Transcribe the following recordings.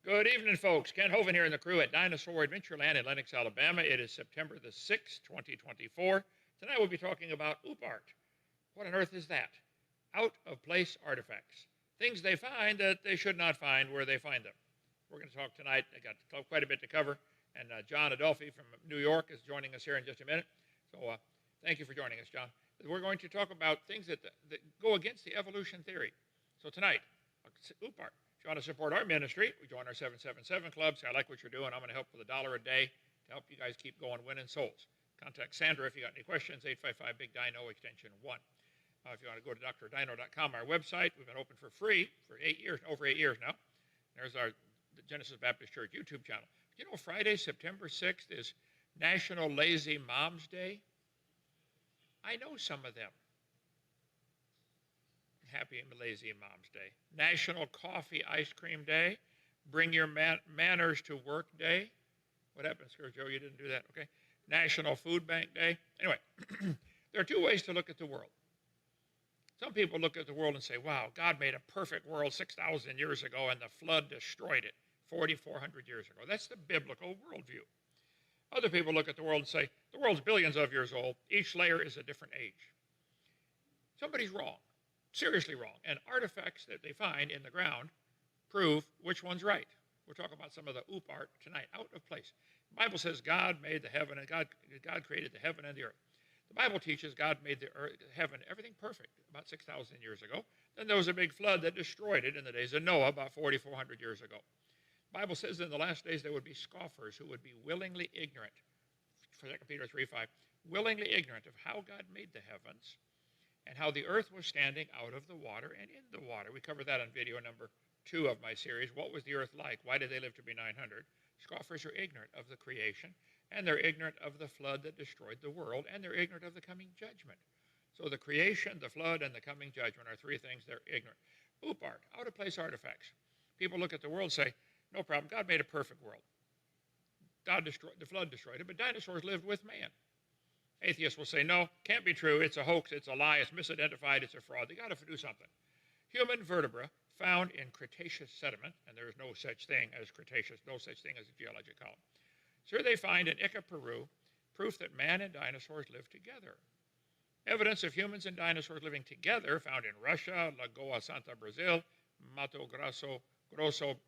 Good evening, folks. Ken Hovind here and the crew at Dinosaur Adventureland in Lenox, Alabama. It is September the 6th, 2024. Tonight we'll be talking about OOP art. What on earth is that? Out-of-place artifacts. Things they find that they should not find where they find them. We're going to talk tonight. I got quite a bit to cover. And John Adolfi from New York is joining us here in just a minute. So thank you for joining us, John. We're going to talk about things that go against the evolution theory. So tonight, OOP art. If you want to support our ministry, we join our 777 club. Say, I like what you're doing. I'm going to help with $1 a day to help you guys keep going, winning souls. Contact Sandra if you got any questions, 855-BIG-DINO, extension 1. If you want to go to drdino.com, our website, we've been open for free for 8 years, over 8 years now. There's the Genesis Baptist Church YouTube channel. You know, Friday, September 6th is National Lazy Moms Day. I know some of them. Happy Lazy Moms Day. National Coffee Ice Cream Day. Bring Your Manners to Work Day. What happened, Sir Joe? You didn't do that, okay? National Food Bank Day. Anyway, there are two ways to look at the world. Some people look at the world and say, wow, God made a perfect world 6,000 years ago and the flood destroyed it 4,400 years ago. That's the biblical worldview. Other people look at the world and say, the world's billions of years old. Each layer is a different age. Somebody's wrong. Seriously wrong. And artifacts that they find in the ground prove which one's right. We'll talk about some of the OOP art tonight, out of place. The Bible says God made the heaven, and God created the heaven and the earth. The Bible teaches God made the earth, heaven, everything perfect about 6,000 years ago. Then there was a big flood that destroyed it in the days of Noah about 4,400 years ago. The Bible says in the last days there would be scoffers who would be willingly ignorant, 2 Peter 3:5, willingly ignorant of how God made the heavens and how the earth was standing out of the water and in the water. We covered that on video number 2 of my series. What was the earth like? Why did they live to be 900? Scoffers are ignorant of the creation, and they're ignorant of the flood that destroyed the world, and they're ignorant of the coming judgment. So the creation, the flood, and the coming judgment are three things they're ignorant. OOP art, out-of-place artifacts. People look at the world and say, no problem, God made a perfect world. The flood destroyed it, but dinosaurs lived with man. Atheists will say, no, can't be true, it's a hoax, it's a lie, it's misidentified, it's a fraud. They got to do something. Human vertebra found in Cretaceous sediment, and there is no such thing as Cretaceous, no such thing as a geologic column. So they find in Ica, Peru, proof that man and dinosaurs lived together. Evidence of humans and dinosaurs living together found in Russia, Lagoa Santa, Brazil, Mato Grosso,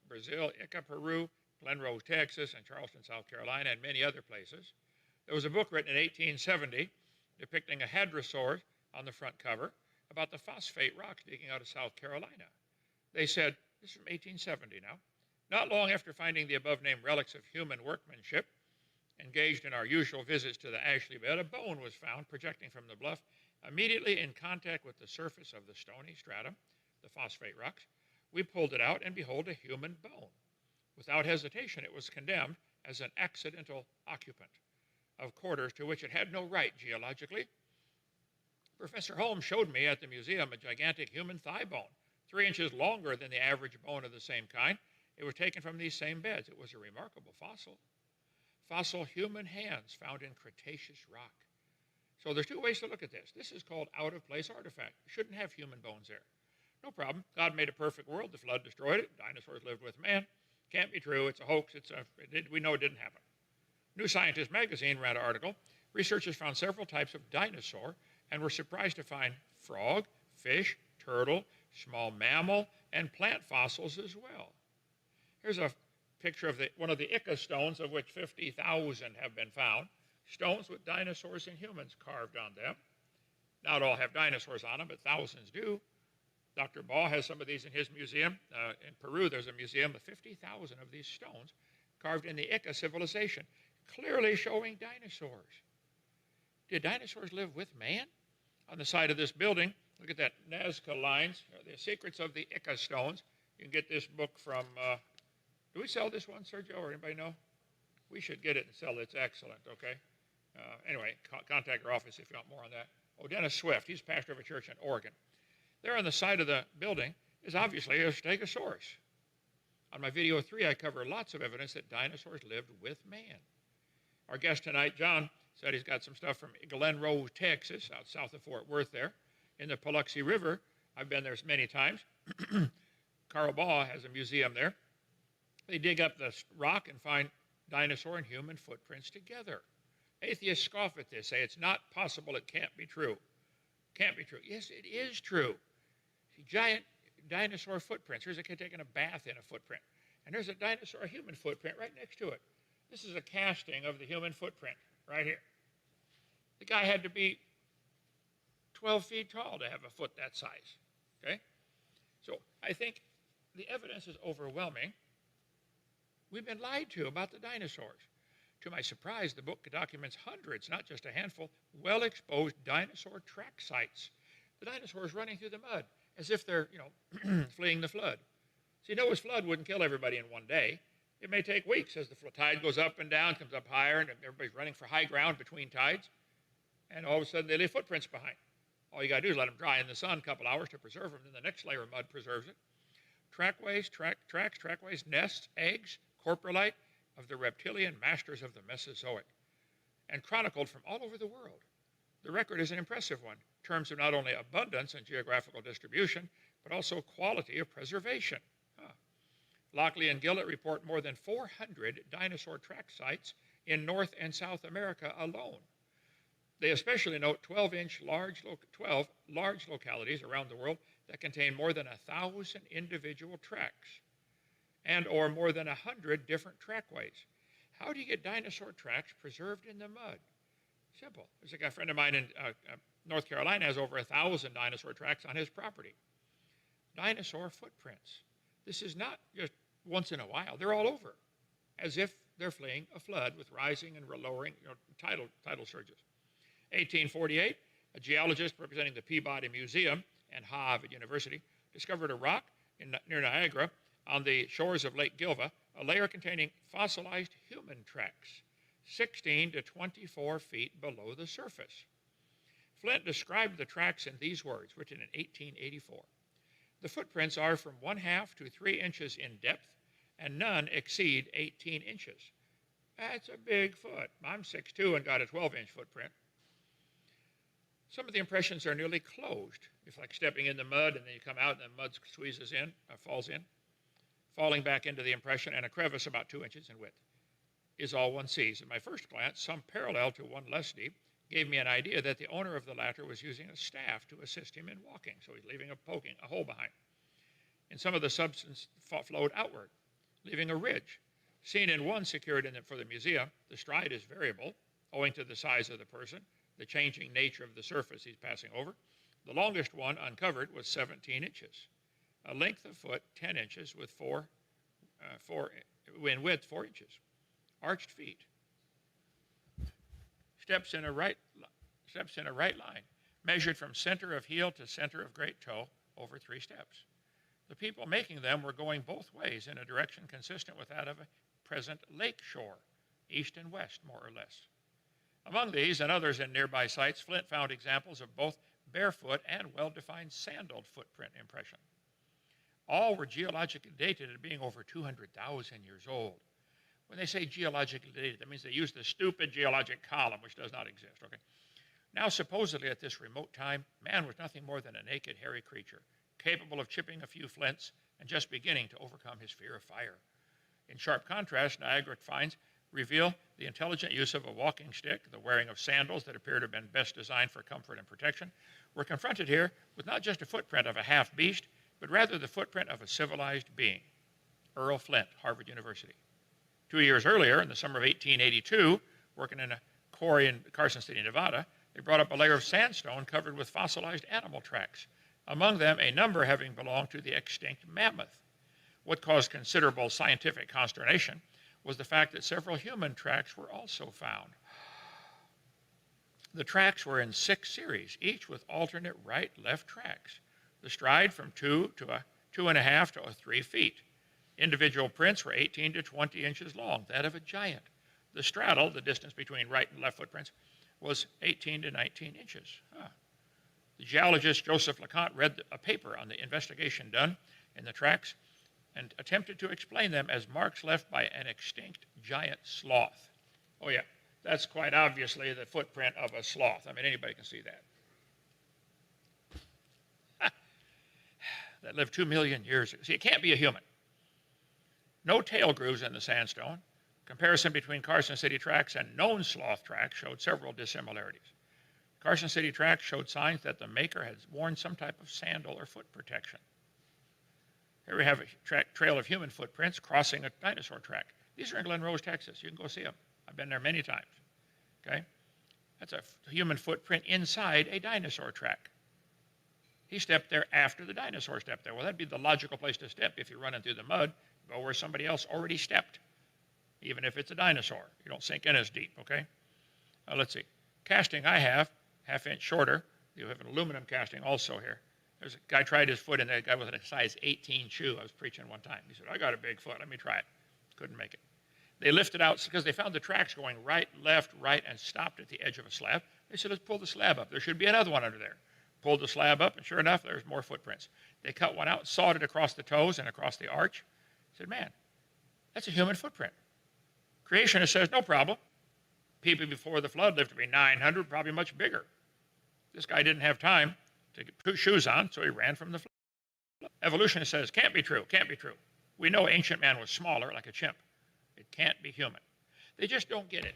Brazil, Ica, Peru, Glen Rose, Texas, and Charleston, South Carolina, and many other places. There was a book written in 1870 depicting a hadrosaur on the front cover about the phosphate rocks digging out of South Carolina. They said, this is from 1870 now, not long after finding the above-named relics of human workmanship, engaged in our usual visits to the Ashley bed, a bone was found projecting from the bluff, immediately in contact with the surface of the stony stratum, the phosphate rocks. We pulled it out, and behold, a human bone. Without hesitation, it was condemned as an accidental occupant of quarters to which it had no right geologically. Professor Holmes showed me at the museum a gigantic human thigh bone, 3 inches longer than the average bone of the same kind. It was taken from these same beds. It was a remarkable fossil. Fossil human hands found in Cretaceous rock. So there's two ways to look at this. This is called out-of-place artifact. You shouldn't have human bones there. No problem. God made a perfect world. The flood destroyed it. Dinosaurs lived with man. Can't be true. It's a hoax. We know it didn't happen. New Scientist magazine ran an article. Researchers found several types of dinosaur and were surprised to find frog, fish, turtle, small mammal, and plant fossils as well. Here's a picture of one of the Ica stones, of which 50,000 have been found. Stones with dinosaurs and humans carved on them. Not all have dinosaurs on them, but thousands do. Dr. Ball has some of these in his museum. In Peru, there's a museum of 50,000 of these stones carved in the Ica civilization, clearly showing dinosaurs. Did dinosaurs live with man? On the side of this building, look at that Nazca lines, the secrets of the Ica stones. You can get this book from, do we sell this one, Sergio, or anybody know? We should get it and sell it. It's excellent, okay? Anyway, contact our office if you want more on that. Oh, Dennis Swift, he's pastor of a church in Oregon. There on the side of the building is obviously a stegosaurus. On my video 3, I cover lots of evidence that dinosaurs lived with man. Our guest tonight, John, said he's got some stuff from Glen Rose, Texas, out south of Fort Worth there, in the Paluxy River. I've been there many times. Carl Baugh has a museum there. They dig up the rock and find dinosaur and human footprints together. Atheists scoff at this, say it's not possible, it can't be true. Can't be true. Yes, it is true. See, giant dinosaur footprints. Here's a kid taking a bath in a footprint. And there's a dinosaur, a human footprint right next to it. This is a casting of the human footprint right here. The guy had to be 12 feet tall to have a foot that size. Okay? So I think the evidence is overwhelming. We've been lied to about the dinosaurs. To my surprise, the book documents hundreds, not just a handful, well-exposed dinosaur track sites. The dinosaurs running through the mud as if they're, fleeing the flood. See, Noah's flood wouldn't kill everybody in one day. It may take weeks as the tide goes up and down, comes up higher, and everybody's running for high ground between tides. And all of a sudden, they leave footprints behind. All you got to do is let them dry in the sun a couple hours to preserve them. Then the next layer of mud preserves it. Trackways, nests, eggs, coprolite of the reptilian masters of the Mesozoic, and chronicled from all over the world. The record is an impressive one in terms of not only abundance and geographical distribution, but also quality of preservation. Lockley and Gillett report more than 400 dinosaur track sites in North and South America alone. They especially note 12 large localities around the world that contain more than 1,000 individual tracks and or more than 100 different trackways. How do you get dinosaur tracks preserved in the mud? Simple. There's a friend of mine in North Carolina has over 1,000 dinosaur tracks on his property. Dinosaur footprints. This is not just once in a while. They're all over, as if they're fleeing a flood with rising and lowering tidal surges. 1848, a geologist representing the Peabody Museum and Harvard University discovered a rock near Niagara on the shores of Lake Gilva, a layer containing fossilized human tracks, 16 to 24 feet below the surface. Flint described the tracks in these words, written in 1884. The footprints are from 1/2 to 3 inches in depth, and none exceed 18 inches. That's a big foot. I'm 6'2" and got a 12-inch footprint. Some of the impressions are nearly closed. It's like stepping in the mud, and then you come out, and the mud squeezes in, falls in, falling back into the impression, and a crevice about 2 inches in width is all one sees. At my first glance, some parallel to one less deep gave me an idea that the owner of the latter was using a staff to assist him in walking, so he's leaving a hole behind. And some of the substance flowed outward, leaving a ridge. Seen in one secured for the museum, the stride is variable, owing to the size of the person, the changing nature of the surface he's passing over. The longest one uncovered was 17 inches. A length of foot, 10 inches, with in width 4 inches. Arched feet. Steps in a right line, measured from center of heel to center of great toe over 3 steps. The people making them were going both ways in a direction consistent with that of a present lake shore, east and west, more or less. Among these and others in nearby sites, Flint found examples of both barefoot and well-defined sandaled footprint impression. All were geologically dated as being over 200,000 years old. When they say geologically dated, that means they use the stupid geologic column, which does not exist. Okay. Now, supposedly at this remote time, man was nothing more than a naked, hairy creature, capable of chipping a few flints and just beginning to overcome his fear of fire. In sharp contrast, Niagara finds reveal the intelligent use of a walking stick, the wearing of sandals that appear to have been best designed for comfort and protection. We're confronted here with not just a footprint of a half-beast, but rather the footprint of a civilized being. Earl Flint, Harvard University. 2 years earlier, in the summer of 1882, working in a quarry in Carson City, Nevada, they brought up a layer of sandstone covered with fossilized animal tracks, among them a number having belonged to the extinct mammoth. What caused considerable scientific consternation was the fact that several human tracks were also found. The tracks were in 6 series, each with alternate right-left tracks. The stride from 2 to 2.5 to 3 feet. Individual prints were 18 to 20 inches long, that of a giant. The straddle, the distance between right and left footprints, was 18 to 19 inches. The geologist Joseph LeConte read a paper on the investigation done in the tracks and attempted to explain them as marks left by an extinct giant sloth. Oh yeah, that's quite obviously the footprint of a sloth. I mean, anybody can see that. That lived 2 million years ago. See, it can't be a human. No tail grooves in the sandstone. Comparison between Carson City tracks and known sloth tracks showed several dissimilarities. Carson City tracks showed signs that the maker had worn some type of sandal or foot protection. Here we have a trail of human footprints crossing a dinosaur track. These are in Glen Rose, Texas. You can go see them. I've been there many times. Okay? That's a human footprint inside a dinosaur track. He stepped there after the dinosaur stepped there. Well, that'd be the logical place to step if you're running through the mud. Go where somebody else already stepped, even if it's a dinosaur. You don't sink in as deep, okay? Let's see. Casting I have, half-inch shorter. You have an aluminum casting also here. There's a guy tried his foot in there, a guy with a size 18 shoe. I was preaching one time. He said, I got a big foot. Let me try it. Couldn't make it. They lifted out because they found the tracks going right, left, right, and stopped at the edge of a slab. They said, let's pull the slab up. There should be another one under there. Pulled the slab up, and sure enough, there's more footprints. They cut one out, sawed it across the toes and across the arch. Said, man, that's a human footprint. Creationist says, no problem. People before the flood lived to be 900, probably much bigger. This guy didn't have time to put shoes on, so he ran from the flood. Evolutionist says, can't be true, can't be true. We know ancient man was smaller, like a chimp. It can't be human. They just don't get it.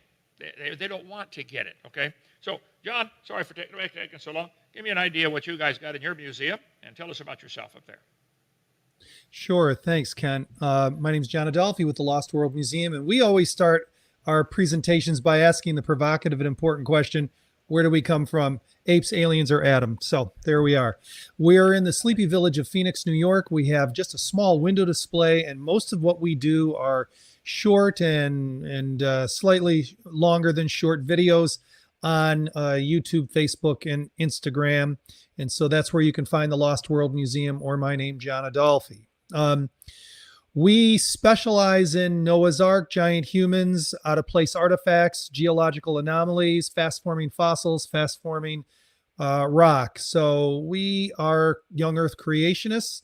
They don't want to get it, okay? So, John, sorry for taking so long. Give me an idea what you guys got in your museum, and tell us about yourself up there. Sure. Thanks, Ken. My name is John Adolfi with the Lost World Museum, and we always start our presentations by asking the provocative and important question, where do we come from? Apes, aliens, or Adam? So there we are. We are in the sleepy village of Phoenix, New York. We have just a small window display, and most of what we do are short and slightly longer than short videos on YouTube, Facebook, and Instagram. And so that's where you can find the Lost World Museum or my name, John Adolfi. We specialize in Noah's Ark, giant humans, out-of-place artifacts, geological anomalies, fast-forming fossils, fast-forming rock. So we are young Earth creationists,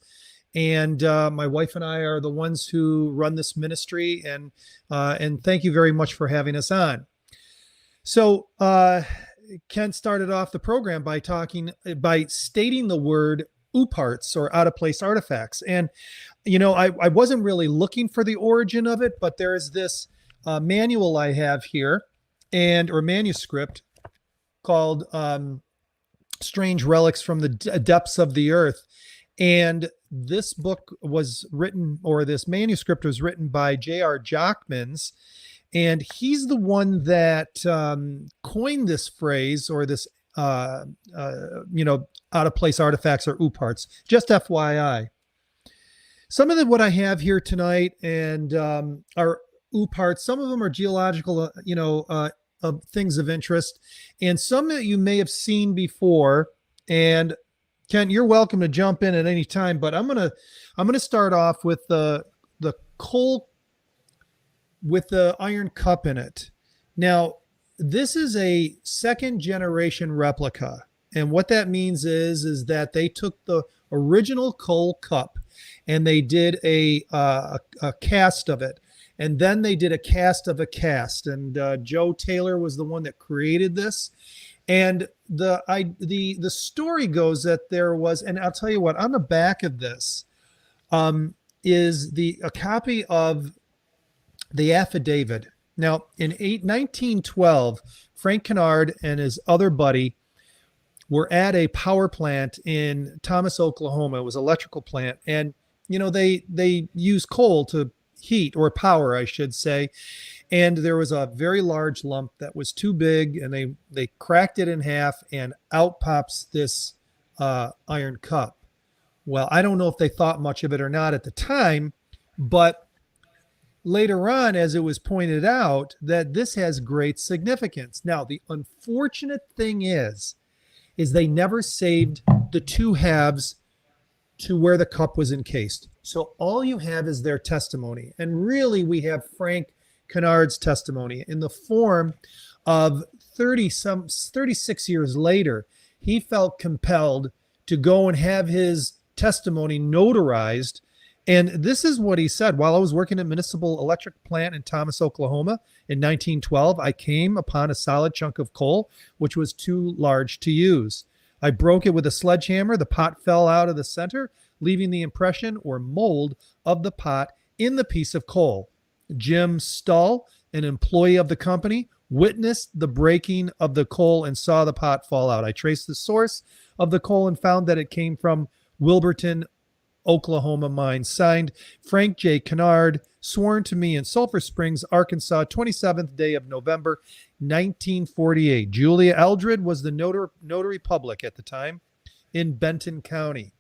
and my wife and I are the ones who run this ministry, and thank you very much for having us on. So Ken started off the program by stating the word ooparts, or out-of-place artifacts. And, you know, I wasn't really looking for the origin of it, but there is this manual I have here, or manuscript called Strange Relics from the Depths of the Earth. And this book was written, or this manuscript was written by J.R. Jockmans, and he's the one that coined this phrase, or this out-of-place artifacts or ooparts. Just FYI. Some of what I have here tonight and are ooparts. Some of them are geological, things of interest, and some that you may have seen before. And Ken, you're welcome to jump in at any time, but I'm gonna start off with the coal with the iron cup in it. Now, this is a second generation replica. And what that means is that they took the original coal cup and they did a cast of it. And then they did a cast of a cast. And Joe Taylor was the one that created this. And the story goes that there was, and I'll tell you what, on the back of this is a copy of the affidavit. Now, in 1912, Frank Kennard and his other buddy were at a power plant in Thomas, Oklahoma. It was an electrical plant. And, they use coal to heat, or power, I should say. And there was a very large lump that was too big, and they cracked it in half, and out pops this iron cup. Well, I don't know if they thought much of it or not at the time, but later on, as it was pointed out, that this has great significance. Now, the unfortunate thing is they never saved the two halves to where the cup was encased. So all you have is their testimony. And really, we have Frank Kennard's testimony in the form of 36 years later. He felt compelled to go and have his testimony notarized. And this is what he said. While I was working at Municipal Electric Plant in Thomas, Oklahoma in 1912, I came upon a solid chunk of coal, which was too large to use. I broke it with a sledgehammer. The pot fell out of the center, leaving the impression or mold of the pot in the piece of coal. Jim Stull, an employee of the company, witnessed the breaking of the coal and saw the pot fall out. I traced the source of the coal and found that it came from Wilburton, Oklahoma mine. Signed, Frank J. Kennard, sworn to me in Sulphur Springs, Arkansas, 27th day of November, 1948. Julia Eldred was the notary public at the time in Benton County.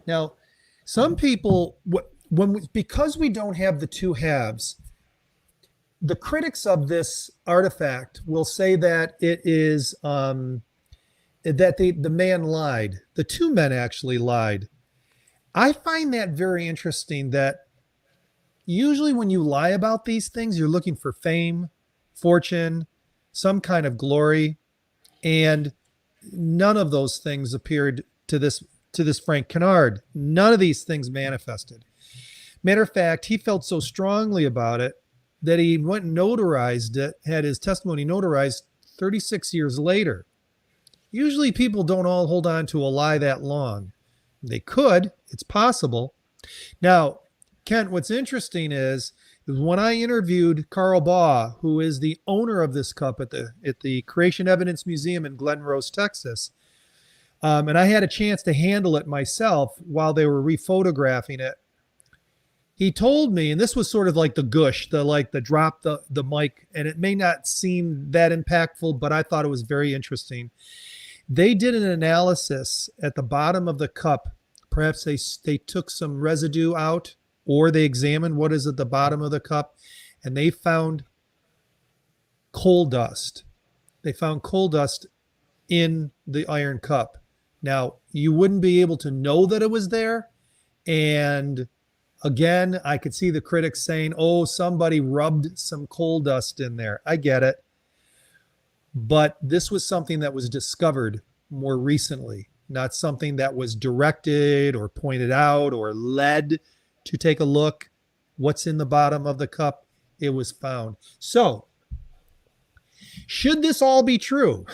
Now, some people, because we don't have the two halves, the critics of this artifact will say that it is that the man lied. The two men actually lied. I find that very interesting, that usually when you lie about these things, you're looking for fame, fortune, some kind of glory, and none of those things appeared to this Frank Kennard. None of these things manifested. Matter of fact, he felt so strongly about it that he went and notarized it, had his testimony notarized 36 years later. Usually people don't all hold on to a lie that long. They could, it's possible. Now, Kent, what's interesting is when I interviewed Carl Baugh, who is the owner of this cup at the Creation Evidence Museum in Glen Rose, Texas, and I had a chance to handle it myself while they were rephotographing it. He told me, and this was sort of like the gush, the drop the mic, and it may not seem that impactful, but I thought it was very interesting. They did an analysis at the bottom of the cup. Perhaps they took some residue out, or they examined what is at the bottom of the cup, and they found coal dust. They found coal dust in the iron cup. Now, you wouldn't be able to know that it was there. And again, I could see the critics saying, oh, somebody rubbed some coal dust in there. I get it. But this was something that was discovered more recently, not something that was directed or pointed out or led to take a look. What's in the bottom of the cup? It was found. So, should this all be true?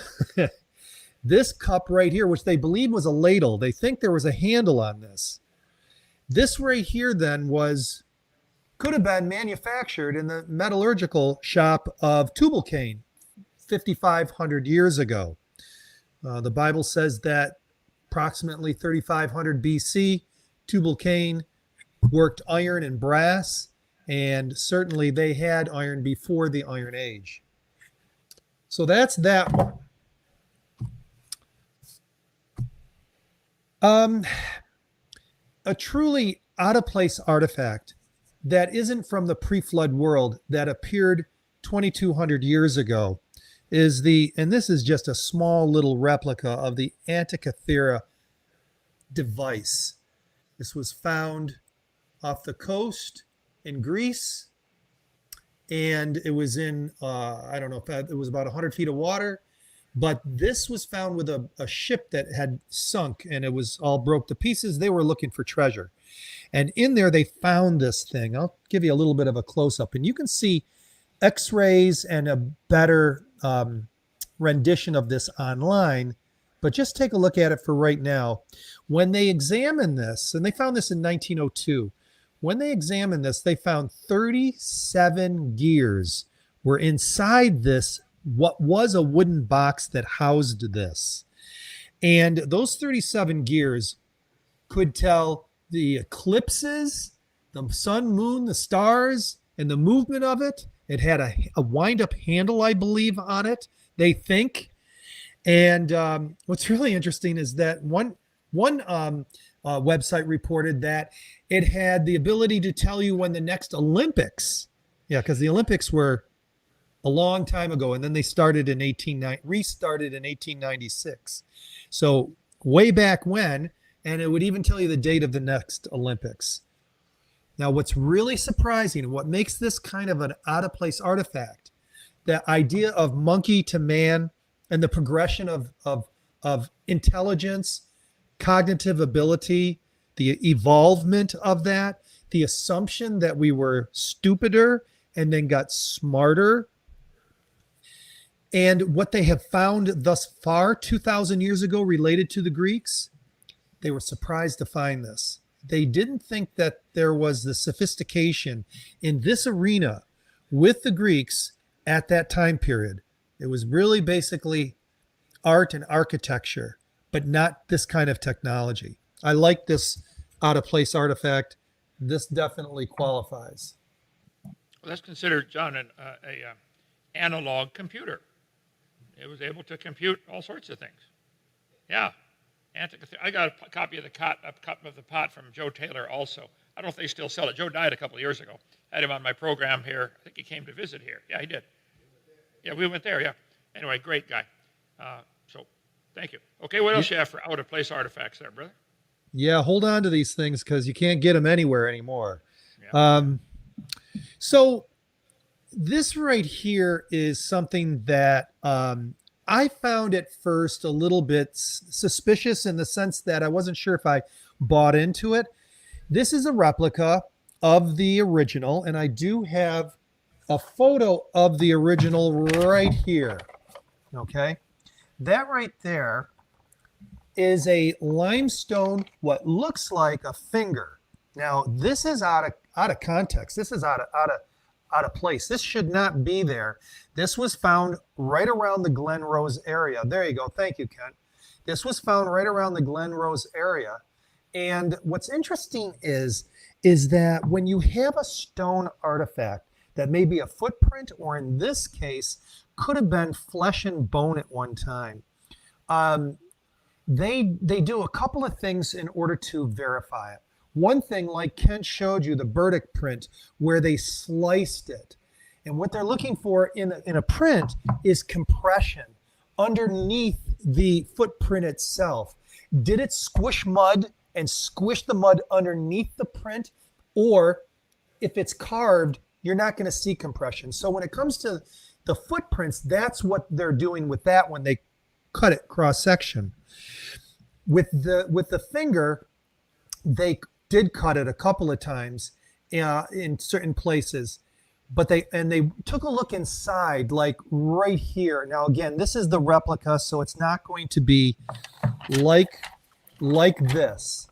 This cup right here, which they believe was a ladle, they think there was a handle on this. This right here then could have been manufactured in the metallurgical shop of Tubal-Cain 5,500 years ago. The Bible says that approximately 3,500 BC, Tubal-Cain worked iron and brass, and certainly they had iron before the Iron Age. So that's that one. A truly out-of-place artifact that isn't from the pre-flood world that appeared 2,200 years ago is and this is just a small little replica of the Antikythera device. This was found off the coast in Greece, and it was in, I don't know if it was about 100 feet of water, but this was found with a ship that had sunk, and it was all broke to pieces. They were looking for treasure. And in there, they found this thing. I'll give you a little bit of a close-up, and you can see x-rays and a better rendition of this online, but just take a look at it for right now. When they examined this, and they found this in 1902, when they examined this, they found 37 gears were inside this, what was a wooden box that housed this. And those 37 gears could tell the eclipses, the sun, moon, the stars, and the movement of it. It had a wind-up handle, I believe, on it, they think. And what's really interesting is that one website reported that it had the ability to tell you when the next Olympics, because the Olympics were a long time ago, and then they restarted in 1896. So way back when, and it would even tell you the date of the next Olympics. Now, what's really surprising, and what makes this kind of an out-of-place artifact, the idea of monkey to man and the progression of intelligence, cognitive ability, the evolvement of that, the assumption that we were stupider and then got smarter. And what they have found thus far, 2,000 years ago, related to the Greeks, they were surprised to find this. they didn't think that there was the sophistication in this arena with the Greeks at that time period. It was really basically art and architecture, but not this kind of technology. I like this out of place artifact. This definitely qualifies. Well, that's considered, John, a analog computer. It was able to compute all sorts of things. Yeah. I got a copy of the pot from Joe Taylor also. I don't know if they still sell it. Joe died a couple of years ago. I had him on my program here. I think he came to visit here. Yeah, he did. Yeah, we went there, yeah. Anyway, great guy. So, thank you. Okay, what else you have for out-of-place artifacts there, brother? Yeah, hold on to these things because you can't get them anywhere anymore. Yeah. So this right here is something that I found at first a little bit suspicious in the sense that I wasn't sure if I bought into it. This is a replica of the original, and I do have a photo of the original right here. Okay, that right there is a limestone, what looks like a finger. Now, this is out of context. This is out of place. This should not be there. This was found right around the Glen Rose area. There you go. Thank you, Ken. This was found right around the Glen Rose area. And what's interesting is that when you have a stone artifact that may be a footprint, or in this case, could have been flesh and bone at one time, they do a couple of things in order to verify it. One thing, like Ken showed you, the Burdick print, where they sliced it. And what they're looking for in a print is compression underneath the footprint itself. Did it squish mud and squish the mud underneath the print? Or if it's carved, you're not going to see compression. So when it comes to the footprints, that's what they're doing with that when they cut it cross section. With the finger, they did cut it a couple of times in certain places, but they took a look inside, like right here. Now again, this is the replica, so it's not going to be like this.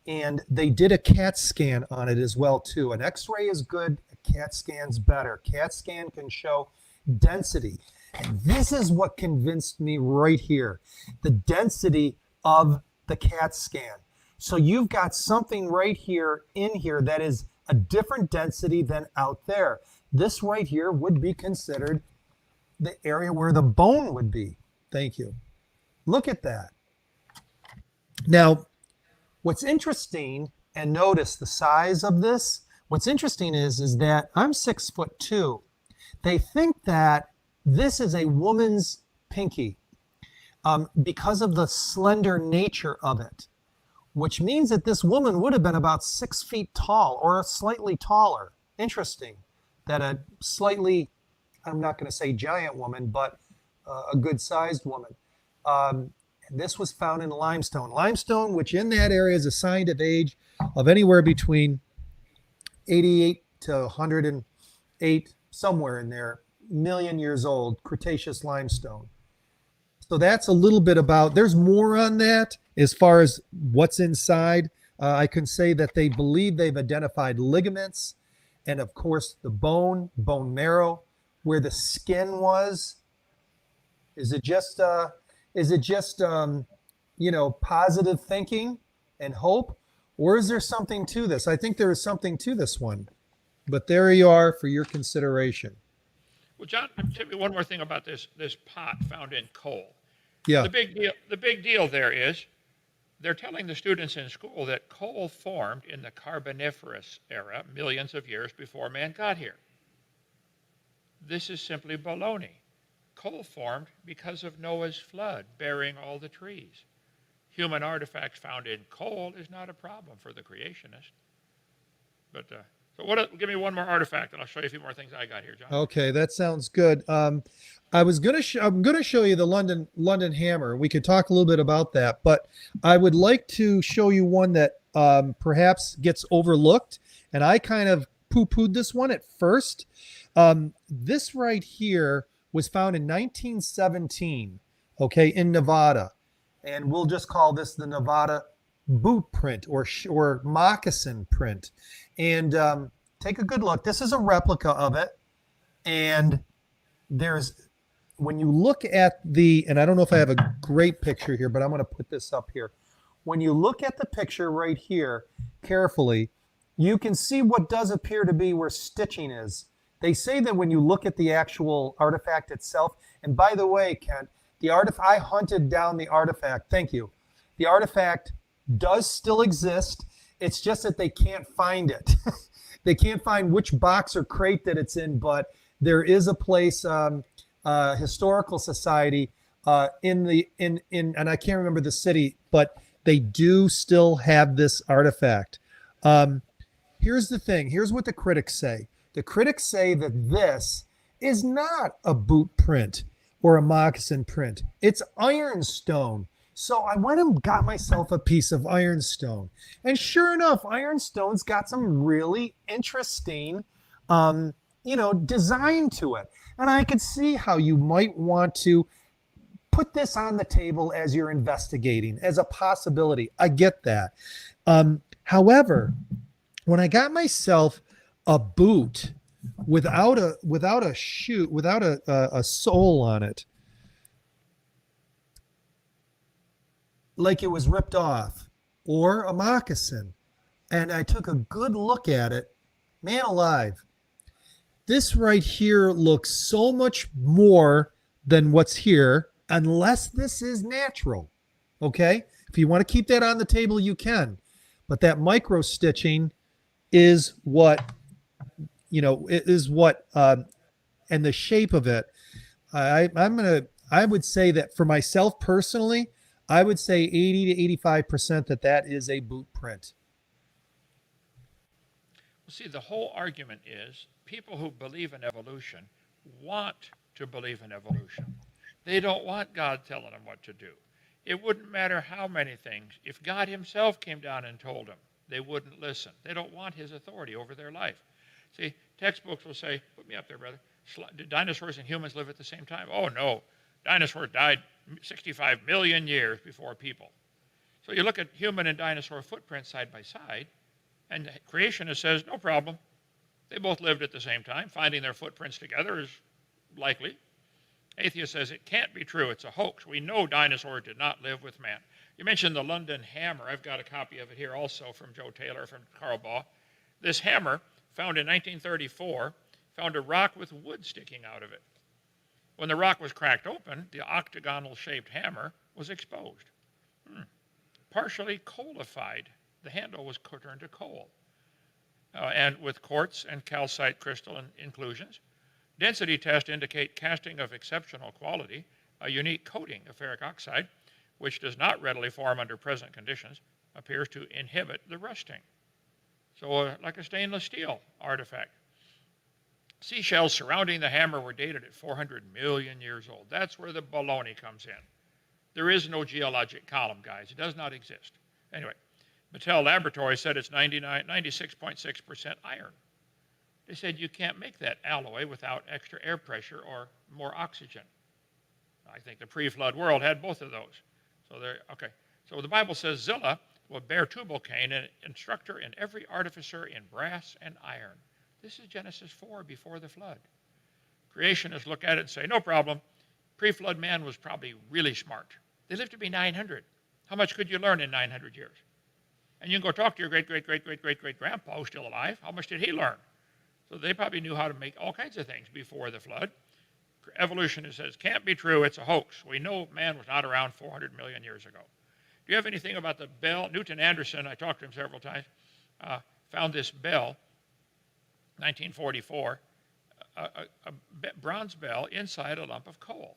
And they did a CAT scan on it as well too. An X-ray is good, a CAT scan's better. CAT scan can show density. And this is what convinced me right here, the density of the CAT scan. So you've got something right here in here that is a different density than out there. This right here would be considered the area where the bone would be. Thank you. Look at that. Now, what's interesting, and notice the size of this, what's interesting is that I'm 6'2". They think that this is a woman's pinky because of the slender nature of it, which means that this woman would have been about 6 feet tall or slightly taller. Interesting that a slightly, I'm not going to say giant woman, but a good-sized woman. This was found in limestone. Limestone, which in that area is assigned of age of anywhere between 88 to 108, somewhere in there, million years old, Cretaceous limestone. So that's a little bit about, there's more on that as far as what's inside. I can say that they believe they've identified ligaments and of course the bone marrow, where the skin was. Is it just positive thinking and hope, or is there something to this? I think there is something to this one, but there you are for your consideration. Well, John, tell me one more thing about this pot found in coal. Yeah. The big deal there is they're telling the students in school that coal formed in the Carboniferous era, millions of years before man got here. This is simply baloney. Coal formed because of Noah's flood, burying all the trees. Human artifacts found in coal is not a problem for the creationist. But give me one more artifact, and I'll show you a few more things I got here, John. Okay, that sounds good. I'm gonna show you the London hammer. We could talk a little bit about that, but I would like to show you one that perhaps gets overlooked, and I kind of poo-pooed this one at first. This right here was found in 1917, okay, in Nevada, and we'll just call this the Nevada boot print or moccasin print. And take a good look. This is a replica of it. And there's, when you look at and I don't know if I have a great picture here, but I'm going to put this up here. When you look at the picture right here carefully, you can see what does appear to be where stitching is. They say that when you look at the actual artifact itself, and by the way, Kent, I hunted down the artifact. Thank you. The artifact does still exist. It's just that they can't find it. They can't find which box or crate that it's in, but there is a place, historical society in and I can't remember the city, but they do still have this artifact. Here's the thing. Here's what the critics say. The critics say that this is not a boot print or a moccasin print. It's ironstone. So I went and got myself a piece of ironstone. And sure enough, ironstone's got some really interesting, design to it. And I could see how you might want to put this on the table as you're investigating, as a possibility. I get that. However, when I got myself a boot without a shoe, without a sole on it, like it was ripped off, or a moccasin, and I took a good look at it, man alive, this right here looks so much more than what's here, unless this is natural. Okay? If you want to keep that on the table, you can. But that micro stitching is what, and the shape of it. I would say that for myself personally, I would say 80 to 85% that is a boot print. Well, see, the whole argument is people who believe in evolution want to believe in evolution. They don't want God telling them what to do. It wouldn't matter how many things. If God himself came down and told them, they wouldn't listen. They don't want his authority over their life. See, textbooks will say, put me up there, brother, did dinosaurs and humans live at the same time? Oh, no. Dinosaurs died 65 million years before people. So you look at human and dinosaur footprints side by side, and the creationist says, no problem. They both lived at the same time. Finding their footprints together is likely. Atheist says it can't be true. It's a hoax. We know dinosaurs did not live with man. You mentioned the London hammer. I've got a copy of it here also from Joe Taylor, from Carl Baugh. This hammer, found in 1934, found a rock with wood sticking out of it. When the rock was cracked open, the octagonal-shaped hammer was exposed. Partially coalified. The handle was turned to coal. And with quartz and calcite crystal inclusions. Density tests indicate casting of exceptional quality, a unique coating of ferric oxide, which does not readily form under present conditions, appears to inhibit the rusting. So like a stainless steel artifact. Seashells surrounding the hammer were dated at 400 million years old. That's where the baloney comes in. There is no geologic column, guys. It does not exist. Anyway, Battelle Laboratories said it's 96.6% iron. They said you can't make that alloy without extra air pressure or more oxygen. I think the pre-flood world had both of those. So they're okay. So the Bible says Zillah will bear Tubal-Cain, an instructor and every artificer in brass and iron. This is Genesis 4 before the flood. Creationists look at it and say, no problem. Pre-flood man was probably really smart. They lived to be 900. How much could you learn in 900 years? And you can go talk to your great-great-great-great-great-great-grandpa who's still alive. How much did he learn? So they probably knew how to make all kinds of things before the flood. Evolutionist says, can't be true, it's a hoax. We know man was not around 400 million years ago. Do you have anything about the bell? Newton Anderson, I talked to him several times, found this bell, 1944, a bronze bell inside a lump of coal.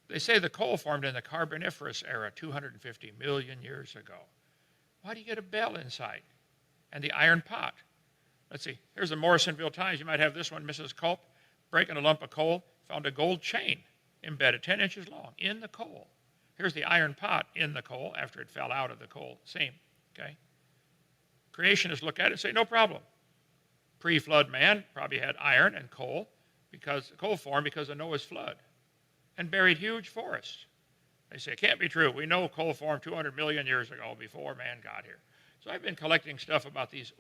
They say the coal formed in the Carboniferous era 250 million years ago. Why do you get a bell inside? And the iron pot. Let's see, here's the Morrisonville Times. You might have this one, Mrs. Culp, breaking a lump of coal, found a gold chain embedded 10 inches long in the coal. Here's the iron pot in the coal after it fell out of the coal seam, okay? Creationists look at it and say, no problem. Pre-flood man probably had iron and coal because coal formed because of Noah's flood and buried huge forests. They say it can't be true. We know coal formed 200 million years ago before man got here. So I've been collecting stuff about these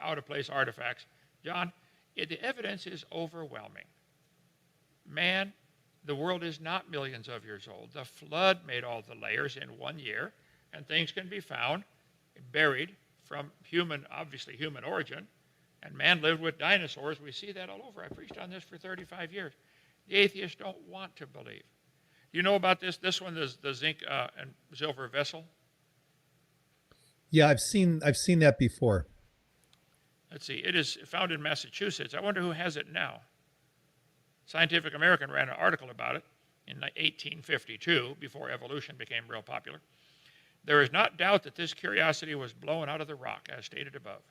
out of place artifacts. John, the evidence is overwhelming. Man, the world is not millions of years old. The flood made all the layers in 1 year, and things can be found buried from obviously human origin, and man lived with dinosaurs. We see that all over. I preached on this for 35 years. The atheists don't want to believe. Do you know about this? This one is the zinc and silver vessel. Yeah, I've seen that before. Let's see. It is found in Massachusetts. I wonder who has it now. Scientific American ran an article about it in 1852, before evolution became real popular. There is not doubt that this curiosity was blown out of the rock, as stated above.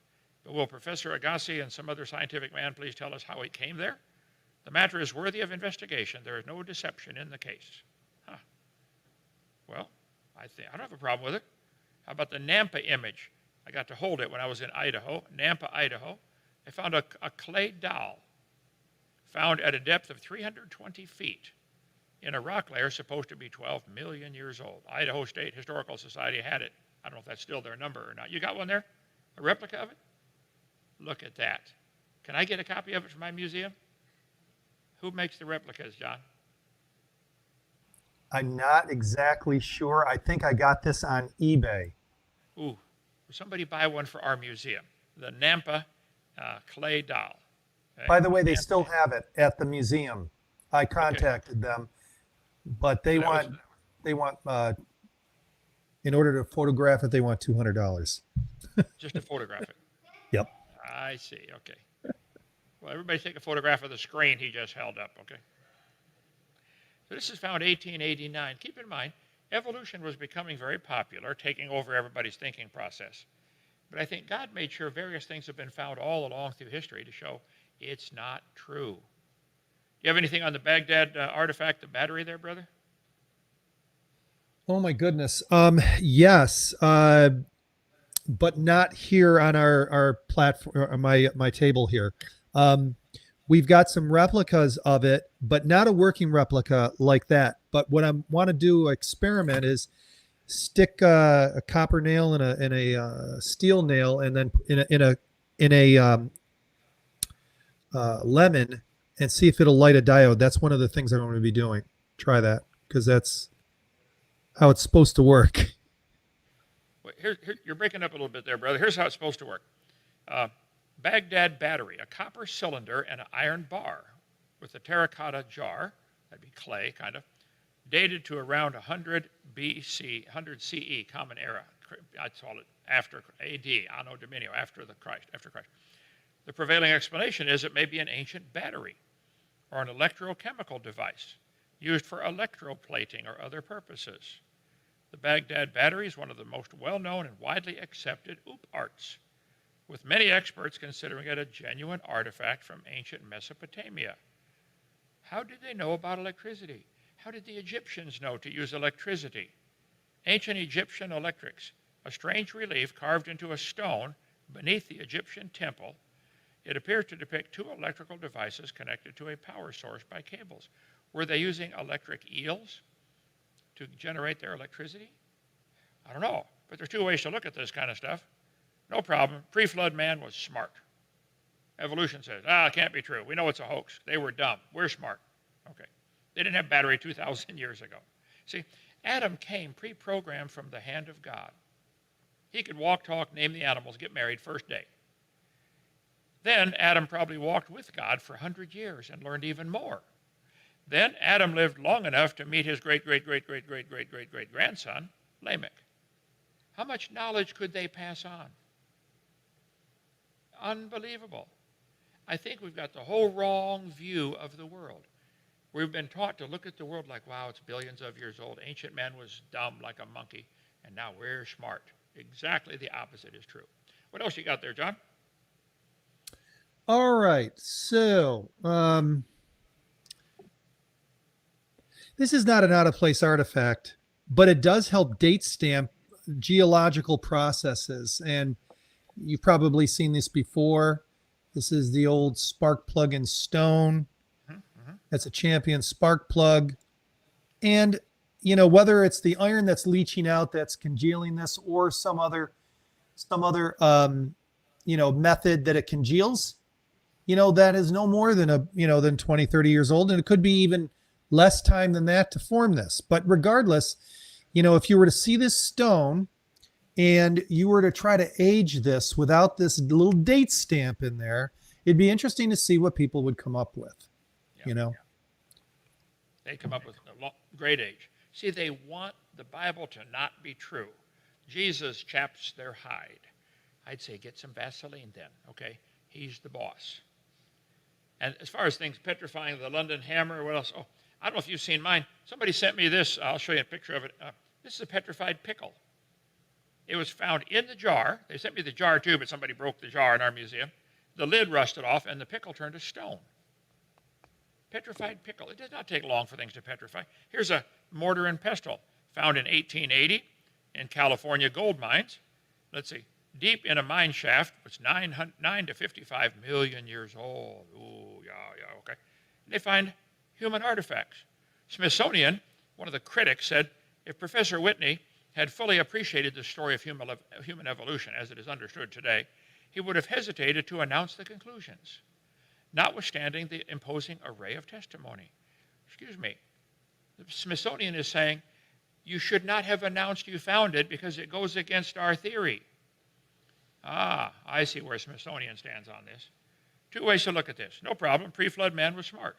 But will Professor Agassi and some other scientific man please tell us how it came there? The matter is worthy of investigation. There is no deception in the case. Huh. Well, I don't have a problem with it. How about the Nampa image? I got to hold it when I was in Idaho, Nampa, Idaho. I found a clay doll found at a depth of 320 feet in a rock layer supposed to be 12 million years old. Idaho State Historical Society had it. I don't know if that's still their number or not. You got one there? A replica of it? Look at that. Can I get a copy of it from my museum? Who makes the replicas, John? I'm not exactly sure. I think I got this on eBay. Ooh, will somebody buy one for our museum? The Nampa clay doll. Okay. By the way, they still have it at the museum. I contacted them, but they want in order to photograph it, they want $200. Just to photograph it. Yep. I see. Okay. Well, everybody take a photograph of the screen he just held up. Okay. So this is found 1889. Keep in mind, evolution was becoming very popular, taking over everybody's thinking process. But I think God made sure various things have been found all along through history to show it's not true. Do you have anything on the Baghdad artifact, the battery there, brother? Oh my goodness. Yes, but not here on our platform, my table here. We've got some replicas of it, but not a working replica like that. But what I want to do experiment is stick a copper nail in a steel nail, and then in a lemon, and see if it'll light a diode. That's one of the things I'm going to be doing. Try that, because that's how it's supposed to work. Well, here, you're breaking up a little bit there, brother. Here's how it's supposed to work. Baghdad battery, a copper cylinder and an iron bar with a terracotta jar, that'd be clay, kind of, dated to around 100 BC, 100 CE, Common Era. I'd call it after AD, Anno Domini, after Christ. The prevailing explanation is it may be an ancient battery or an electrochemical device used for electroplating or other purposes. The Baghdad battery is one of the most well-known and widely accepted arts, with many experts considering it a genuine artifact from ancient Mesopotamia. How did they know about electricity? How did the Egyptians know to use electricity? Ancient Egyptian electrics, a strange relief carved into a stone beneath the Egyptian temple. It appears to depict two electrical devices connected to a power source by cables. Were they using electric eels to generate their electricity? I don't know, but there's two ways to look at this kind of stuff. No problem. Pre-flood man was smart. Evolution says, it can't be true. We know it's a hoax. They were dumb. We're smart. Okay. They didn't have battery 2,000 years ago. See, Adam came pre-programmed from the hand of God. He could walk, talk, name the animals, get married first day. Then Adam probably walked with God for 100 years and learned even more. Then Adam lived long enough to meet his great-great-great-great-great-great-great-grandson, Lamech. How much knowledge could they pass on? Unbelievable. I think we've got the whole wrong view of the world. We've been taught to look at the world like, wow, it's billions of years old. Ancient man was dumb like a monkey, and now we're smart. Exactly the opposite is true. What else you got there, John? All right. So this is not an out-of-place artifact, but it does help date stamp geological processes. And you've probably seen this before. This is the old spark plug in stone. That's a champion spark plug. And, whether it's the iron that's leaching out that's congealing this or some other method that it congeals, that is no more than than 20, 30 years old. And it could be even less time than that to form this. But regardless, if you were to see this stone and you were to try to age this without this little date stamp in there, it'd be interesting to see what people would come up with, Yeah. They come up with a great age. See, they want the Bible to not be true. Jesus chaps their hide. I'd say get some Vaseline then, okay? He's the boss. And as far as things petrifying, the London hammer, what else? Oh, I don't know if you've seen mine. Somebody sent me this. I'll show you a picture of it. This is a petrified pickle. It was found in the jar. They sent me the jar too, but somebody broke the jar in our museum. The lid rusted off, and the pickle turned to stone. Petrified pickle. It does not take long for things to petrify. Here's a mortar and pestle found in 1880 in California gold mines. Let's see. Deep in a mine shaft, it's 9 to 55 million years old. Ooh, yeah, okay. And they find human artifacts. Smithsonian, one of the critics, said if Professor Whitney had fully appreciated the story of human evolution as it is understood today, he would have hesitated to announce the conclusions, notwithstanding the imposing array of testimony. Excuse me. The Smithsonian is saying you should not have announced you found it because it goes against our theory. Ah, I see where Smithsonian stands on this. Two ways to look at this. No problem. Pre-flood man was smart.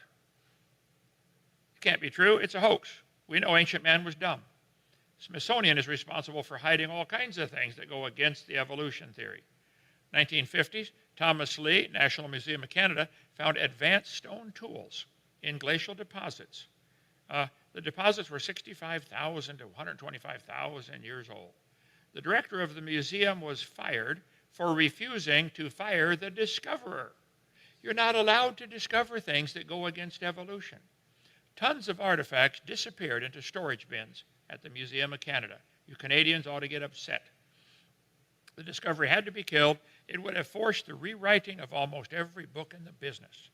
It can't be true. It's a hoax. We know ancient man was dumb. Smithsonian is responsible for hiding all kinds of things that go against the evolution theory. 1950s, Thomas Lee, National Museum of Canada, found advanced stone tools in glacial deposits. The deposits were 65,000 to 125,000 years old. The director of the museum was fired for refusing to fire the discoverer. You're not allowed to discover things that go against evolution. Tons of artifacts disappeared into storage bins at the Museum of Canada. You Canadians ought to get upset. The discovery had to be killed. It would have forced the rewriting of almost every book in the business.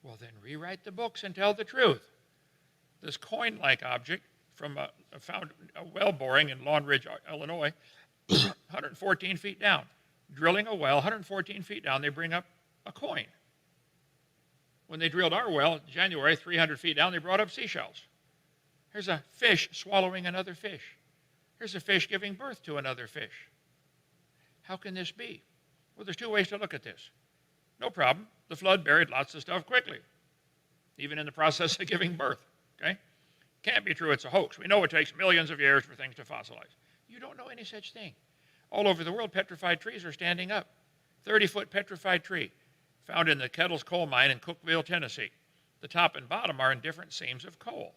Well, then rewrite the books and tell the truth. This coin-like object found a well boring in Long Ridge, Illinois, 114 feet down. Drilling a well 114 feet down, they bring up a coin. When they drilled our well in January, 300 feet down, they brought up seashells. Here's a fish swallowing another fish. Here's a fish giving birth to another fish. How can this be? Well, there's two ways to look at this. No problem. The flood buried lots of stuff quickly, even in the process of giving birth. Okay? Can't be true. It's a hoax. We know it takes millions of years for things to fossilize. You don't know any such thing. All over the world, petrified trees are standing up. 30-foot petrified tree found in the Kettles coal mine in Cookeville, Tennessee. The top and bottom are in different seams of coal.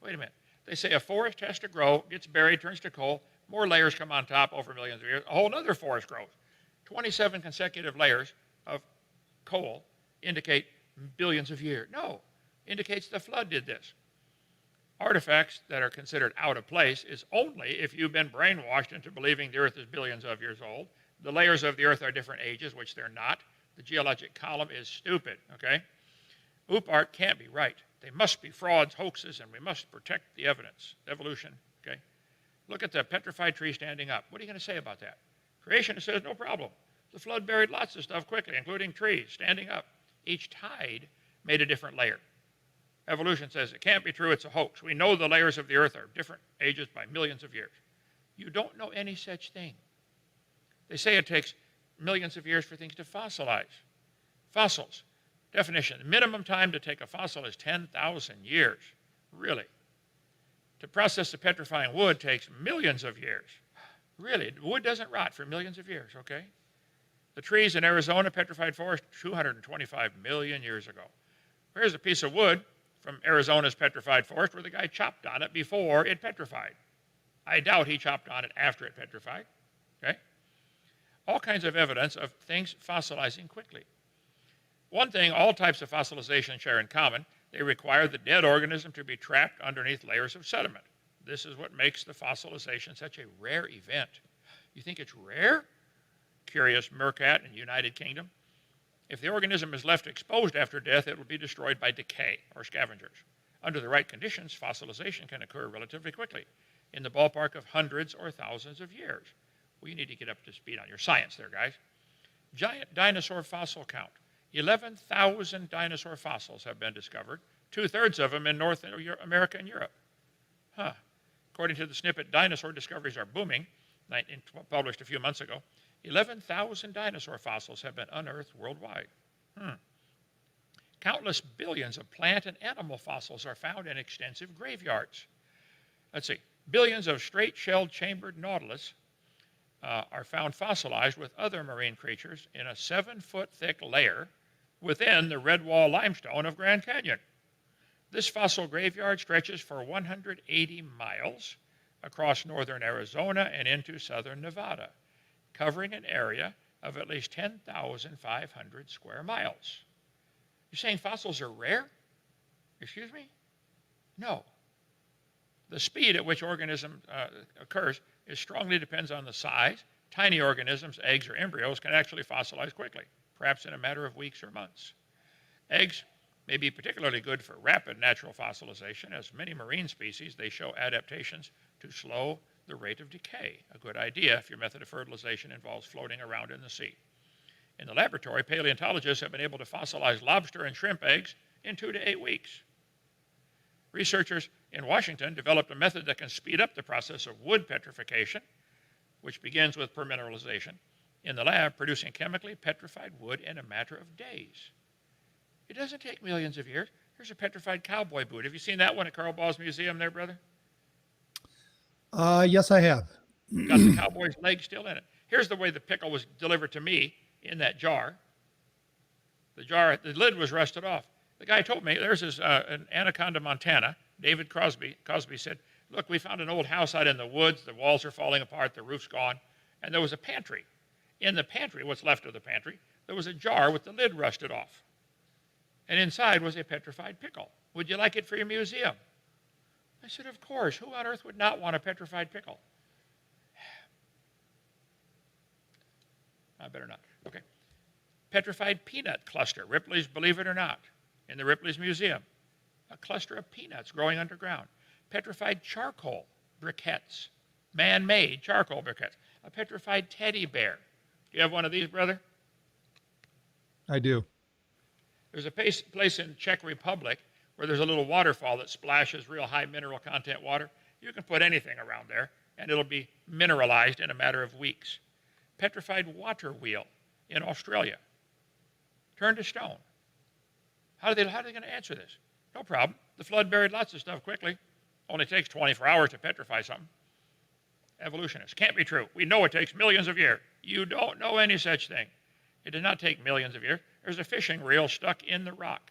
Wait a minute. They say a forest has to grow, gets buried, turns to coal, more layers come on top over millions of years, a whole other forest grows. 27 consecutive layers of coal indicate billions of years. No, indicates the flood did this. Artifacts that are considered out of place is only if you've been brainwashed into believing the earth is billions of years old. The layers of the earth are different ages, which they're not. The geologic column is stupid, okay? Art can't be right. They must be frauds, hoaxes, and we must protect the evidence. Evolution, okay? Look at the petrified tree standing up. What are you going to say about that? Creation says no problem. The flood buried lots of stuff quickly, including trees standing up. Each tide made a different layer. Evolution says it can't be true, it's a hoax. We know the layers of the earth are different ages by millions of years. You don't know any such thing. They say it takes millions of years for things to fossilize. Fossils. Definition, the minimum time to take a fossil is 10,000 years. Really. To process the petrifying wood takes millions of years. Really, wood doesn't rot for millions of years, okay? The trees in Arizona, petrified forest, 225 million years ago. Here's a piece of wood from Arizona's petrified forest where the guy chopped on it before it petrified. I doubt he chopped on it after it petrified, okay? All kinds of evidence of things fossilizing quickly. One thing all types of fossilization share in common, they require the dead organism to be trapped underneath layers of sediment. This is what makes the fossilization such a rare event. You think it's rare? Curious Mercat in the United Kingdom. If the organism is left exposed after death, it will be destroyed by decay or scavengers. Under the right conditions, fossilization can occur relatively quickly, in the ballpark of hundreds or thousands of years. Well, you need to get up to speed on your science there, guys. Giant dinosaur fossil count. 11,000 dinosaur fossils have been discovered, 2/3 of them in North America and Europe. According to the snippet, Dinosaur Discoveries Are Booming, published a few months ago, 11,000 dinosaur fossils have been unearthed worldwide. Countless billions of plant and animal fossils are found in extensive graveyards. Let's see, billions of straight-shelled chambered nautilus are found fossilized with other marine creatures in a 7-foot thick layer within the red wall limestone of Grand Canyon. This fossil graveyard stretches for 180 miles across northern Arizona and into southern Nevada, covering an area of at least 10,500 square miles. You're saying fossils are rare? Excuse me? No. The speed at which organism occurs strongly depends on the size. Tiny organisms, eggs or embryos, can actually fossilize quickly, perhaps in a matter of weeks or months. Eggs may be particularly good for rapid natural fossilization. As many marine species, they show adaptations to slow the rate of decay. A good idea if your method of fertilization involves floating around in the sea. In the laboratory, paleontologists have been able to fossilize lobster and shrimp eggs in 2 to 8 weeks. Researchers in Washington developed a method that can speed up the process of wood petrification, which begins with permineralization, in the lab, producing chemically petrified wood in a matter of days. It doesn't take millions of years. Here's a petrified cowboy boot. Have you seen that one at Carl Ball's museum there, brother? Yes, I have. Got the cowboy's leg still in it. Here's the way the pickle was delivered to me in that jar. The lid was rusted off. The guy told me, there's this in Anaconda, Montana, David Crosby. Crosby said, look, we found an old house out in the woods. The walls are falling apart. The roof's gone. And there was a pantry. In the pantry, what's left of the pantry, there was a jar with the lid rusted off. And inside was a petrified pickle. Would you like it for your museum? I said, of course. Who on earth would not want a petrified pickle? I better not. Okay. Petrified peanut cluster, Ripley's, believe it or not, in the Ripley's Museum. A cluster of peanuts growing underground. Petrified charcoal briquettes, man-made charcoal briquettes. A petrified teddy bear. Do you have one of these, brother? I do. There's a place in Czech Republic where there's a little waterfall that splashes real high mineral content water. You can put anything around there, and it'll be mineralized in a matter of weeks. Petrified water wheel in Australia. Turned to stone. How are they going to answer this? No problem. The flood buried lots of stuff quickly. Only takes 24 hours to petrify something. Evolutionists. Can't be true. We know it takes millions of years. You don't know any such thing. It did not take millions of years. There's a fishing reel stuck in the rock.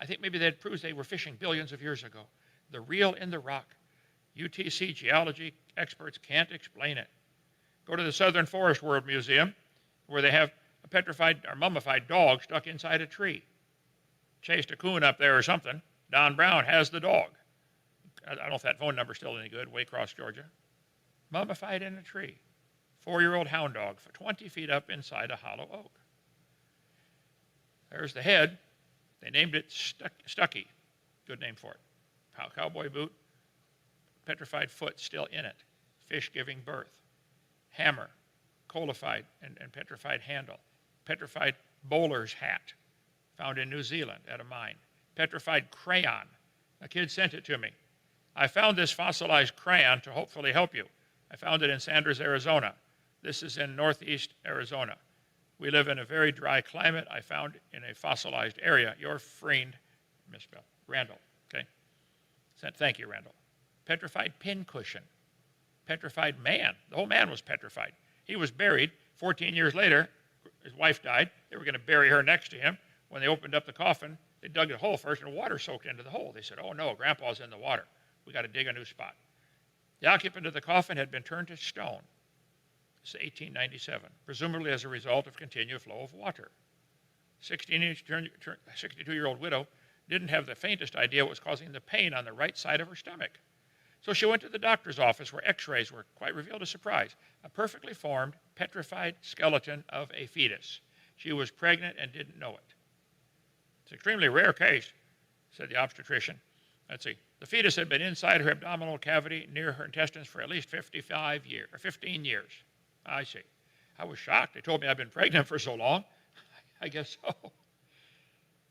I think maybe that proves they were fishing billions of years ago. The reel in the rock. UTC geology experts can't explain it. Go to the Southern Forest World Museum, where they have a petrified or mummified dog stuck inside a tree. Chased a coon up there or something. Don Brown has the dog. I don't know if that phone number's still any good, Waycross, Georgia. Mummified in a tree. 4-year-old hound dog, 20 feet up inside a hollow oak. There's the head. They named it Stucky. Good name for it. Cowboy boot. Petrified foot still in it. Fish giving birth. Hammer. Coalified and petrified handle. Petrified bowler's hat. Found in New Zealand at a mine. Petrified crayon. A kid sent it to me. I found this fossilized crayon to hopefully help you. I found it in Sanders, Arizona. This is in northeast Arizona. We live in a very dry climate. I found in a fossilized area. Your friend, misspelled, Randall. Okay? Thank you, Randall. Petrified pincushion. Petrified man. The whole man was petrified. He was buried. 14 years later, his wife died. They were going to bury her next to him. When they opened up the coffin, they dug a hole first and water soaked into the hole. They said, oh no, Grandpa's in the water. We got to dig a new spot. The occupant of the coffin had been turned to stone. It's 1897, presumably as a result of continued flow of water. 62-year-old widow didn't have the faintest idea what was causing the pain on the right side of her stomach. So she went to the doctor's office where x-rays were quite revealed a surprise. A perfectly formed, petrified skeleton of a fetus. She was pregnant and didn't know it. It's an extremely rare case. said the obstetrician. Let's see. The fetus had been inside her abdominal cavity near her intestines for at least 55 years, or 15 years. I see. I was shocked. They told me I'd been pregnant for so long. I guess so.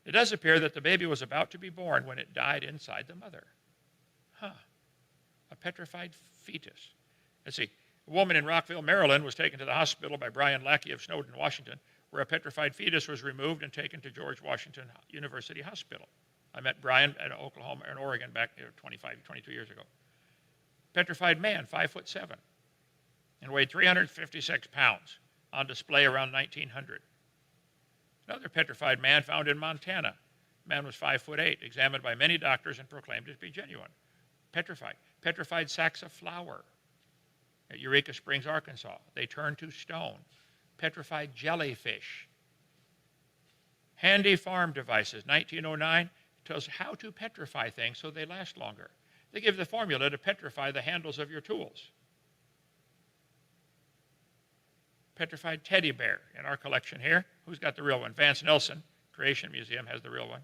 It does appear that the baby was about to be born when it died inside the mother. Huh. A petrified fetus. Let's see. A woman in Rockville, Maryland was taken to the hospital by Brian Lackey of Snowden, Washington, where a petrified fetus was removed and taken to George Washington University Hospital. I met Brian at Oklahoma and Oregon back 22 years ago. Petrified man, 5'7", and weighed 356 pounds, on display around 1900. Another petrified man found in Montana. The man was 5'8", examined by many doctors and proclaimed to be genuine. Petrified. Petrified sacks of flour at Eureka Springs, Arkansas. They turned to stone. Petrified jellyfish. Handy farm devices, 1909, tells how to petrify things so they last longer. They give the formula to petrify the handles of your tools. Petrified teddy bear in our collection here. Who's got the real one? Vance Nelson, Creation Museum, has the real one.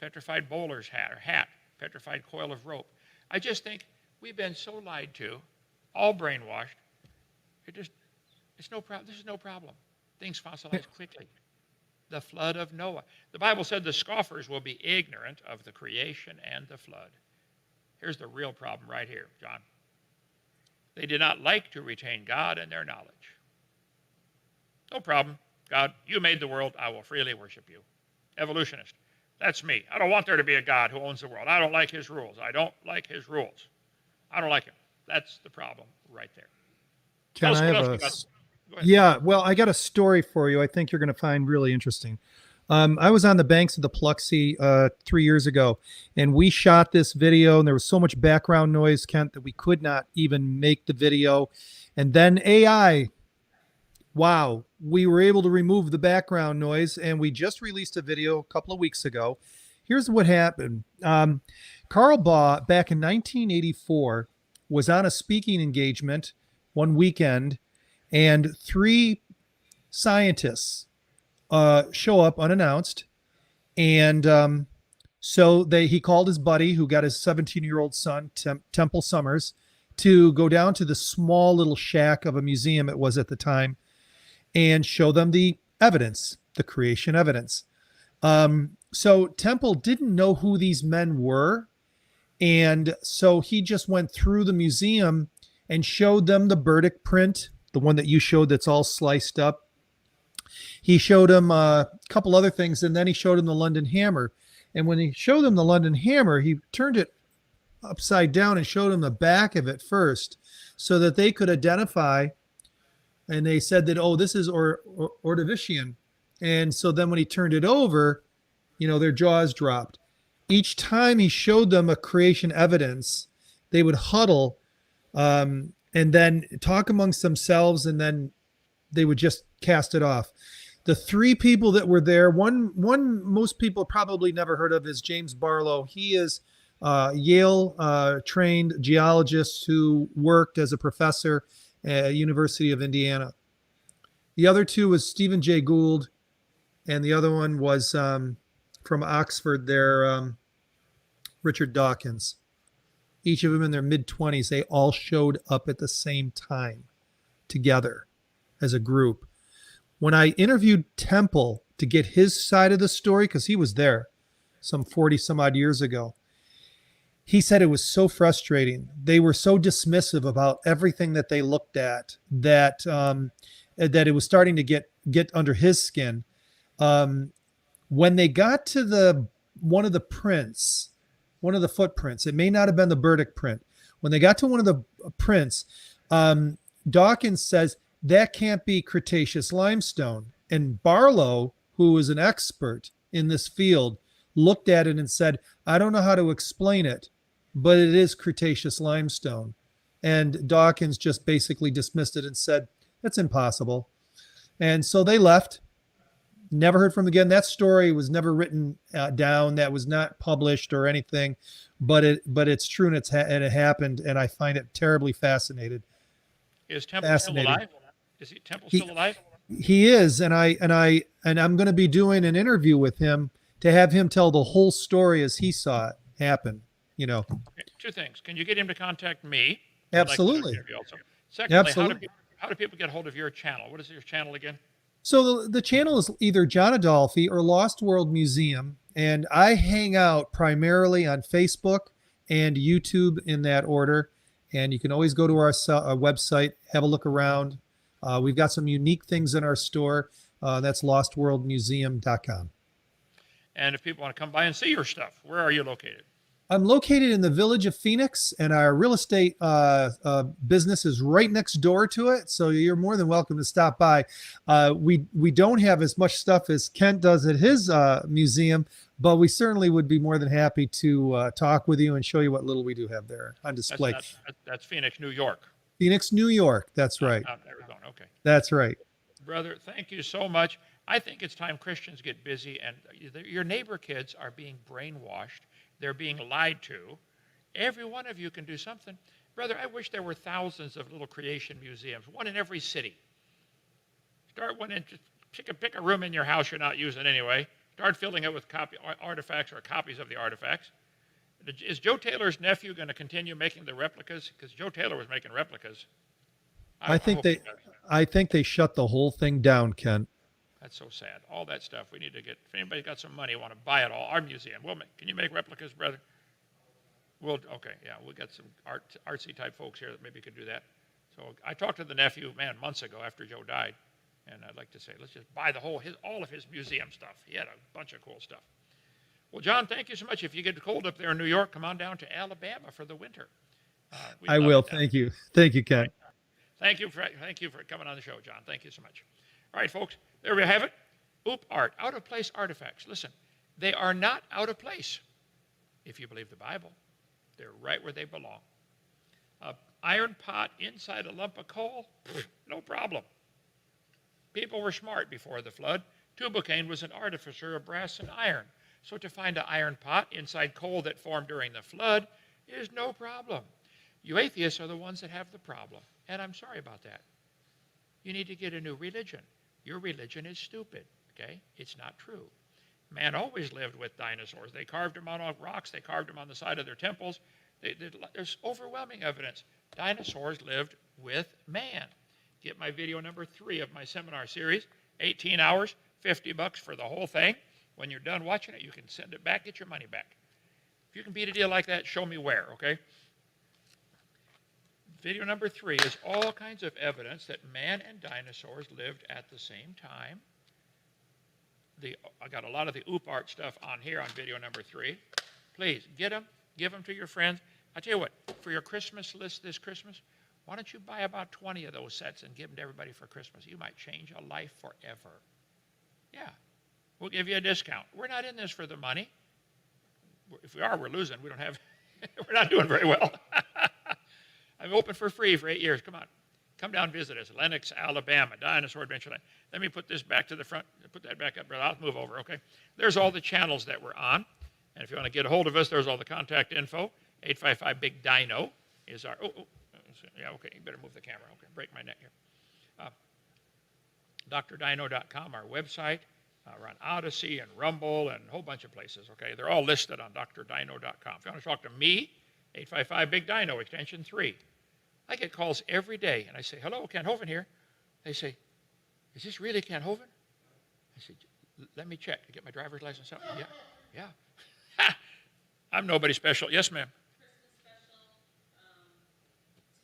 Petrified bowler's hat. Petrified coil of rope. I just think we've been so lied to, all brainwashed. This is no problem. Things fossilize quickly. The flood of Noah. The Bible said the scoffers will be ignorant of the creation and the flood. Here's the real problem right here, John. They did not like to retain God in their knowledge. No problem. God, you made the world. I will freely worship you. Evolutionist. That's me. I don't want there to be a God who owns the world. I don't like his rules. I don't like his rules. I don't like him. That's the problem right there. Can I have Yeah, well, I got a story for you I think you're going to find really interesting. I was on the banks of the Pluxee 3 years ago, and we shot this video, and there was so much background noise, Kent, that we could not even make the video. And then AI, wow, we were able to remove the background noise, and we just released a video a couple of weeks ago. Here's what happened. Carl Baugh, back in 1984, was on a speaking engagement one weekend, and 3 scientists show up unannounced. And so he called his buddy, who got his 17-year-old son, Temple Summers, to go down to the small little shack of a museum it was at the time and show them the evidence, the creation evidence. So Temple didn't know who these men were. And so he just went through the museum and showed them the Burdick print, the one that you showed that's all sliced up. He showed them a couple other things, and then he showed them the London Hammer. And when he showed them the London Hammer, he turned it upside down and showed them the back of it first so that they could identify. And they said that, oh, this is Ordovician. And so then when he turned it over, their jaws dropped. Each time he showed them a creation evidence, they would huddle and then talk amongst themselves, and then they would just cast it off. The 3 people that were there, one most people probably never heard of, is James Barlow. He is Yale trained geologist who worked as a professor at University of Indiana. The other 2 was Stephen Jay Gould, and the other one was from Oxford there, Richard Dawkins. Each of them in their mid-20s. They all showed up at the same time together as a group. When I interviewed Temple to get his side of the story, because he was there some 40 some odd years ago, he said it was so frustrating. They were so dismissive about everything that they looked at that it was starting to get under his skin. When they got to one of the prints, one of the footprints, it may not have been the Burdick print. When they got to one of the prints, Dawkins says that can't be Cretaceous limestone. And Barlow, who is an expert in this field, looked at it and said, I don't know how to explain it, but it is Cretaceous limestone. And Dawkins just basically dismissed it and said, that's impossible. And so they left. Never heard from them again. That story was never written down. That was not published or anything, but it's true, and it happened, and I find it terribly fascinating. Is Temple still alive? Is Temple still alive? He is, and I'm going to be doing an interview with him to have him tell the whole story as he saw it happen. You know, Okay, two things. Can you get him to contact me? I'd like to absolutely, interview also. Secondly, absolutely. how do people get hold of your channel? What is your channel again? So the channel is either John Adolfi or Lost World Museum, and I hang out primarily on Facebook and YouTube in that order. And you can always go to our website, have a look around. We've got some unique things in our store. That's lostworldmuseum.com. And if people want to come by and see your stuff, where are you located? I'm located in the village of Phoenix, and our real estate business is right next door to it. So you're more than welcome to stop by. We don't have as much stuff as Kent does at his museum, but we certainly would be more than happy to talk with you and show you what little we do have there on display. That's Phoenix, New York. Phoenix, New York. That's right. Not Arizona. Okay. That's right. Brother, thank you so much. I think it's time Christians get busy, and your neighbor kids are being brainwashed. They're being lied to. Every one of you can do something. Brother, I wish there were thousands of little creation museums, one in every city. Start one and just pick a room in your house you're not using anyway. Start filling it with artifacts or copies of the artifacts. Is Joe Taylor's nephew going to continue making the replicas? Because Joe Taylor was making replicas. I think they shut the whole thing down, Ken. That's so sad. All that stuff we need to get. If anybody's got some money, want to buy it all, our museum. Can you make replicas, brother? Okay, yeah, we got some artsy type folks here that maybe could do that. So I talked to the nephew, months ago after Joe died, and I'd like to say, let's just buy all of his museum stuff. He had a bunch of cool stuff. Well, John, thank you so much. If you get cold up there in New York, come on down to Alabama for the winter. I will. Thank you. Thank you, Ken. Thank you for coming on the show, John. Thank you so much. All right, folks, there we have it. Oop art, out of place artifacts. Listen, they are not out of place if you believe the Bible. They're right where they belong. An iron pot inside a lump of coal, no problem. People were smart before the flood. Tubal-Cain was an artificer of brass and iron. So to find an iron pot inside coal that formed during the flood is no problem. You atheists are the ones that have the problem, and I'm sorry about that. You need to get a new religion. Your religion is stupid, okay? It's not true. Man always lived with dinosaurs. They carved them on rocks. They carved them on the side of their temples. There's overwhelming evidence. Dinosaurs lived with man. Get my video number 3 of my seminar series, 18 hours, $50 for the whole thing. When you're done watching it, you can send it back, get your money back. If you can beat a deal like that, show me where, okay? Video number 3 is all kinds of evidence that man and dinosaurs lived at the same time. I got a lot of the oop art stuff on here on video number 3. Please, get them, give them to your friends. I tell you what, for your Christmas list this Christmas, why don't you buy about 20 of those sets and give them to everybody for Christmas? You might change a life forever. Yeah, we'll give you a discount. We're not in this for the money. If we are, we're losing. We don't have, we're not doing very well. I'm open for free for 8 years. Come on. Come down and visit us. Lenox, Alabama, Dinosaur Adventureland. Let me put this back to the front. Put that back up, brother. I'll move over, okay? There's all the channels that we're on. And if you want to get a hold of us, there's all the contact info. 855-BIG-DINO is our, yeah, okay, you better move the camera. Okay, break my neck here. DrDino.com, our website. We're on Odyssey and Rumble and a whole bunch of places, okay? They're all listed on DrDino.com. If you want to talk to me, 855-BIG-DINO, extension 3. I get calls every day, and I say, hello, Kent Hovind here. They say, is this really Kent Hovind? I said, let me check. To get my driver's license out? Yeah. I'm nobody special. Yes, ma'am. Christmas special,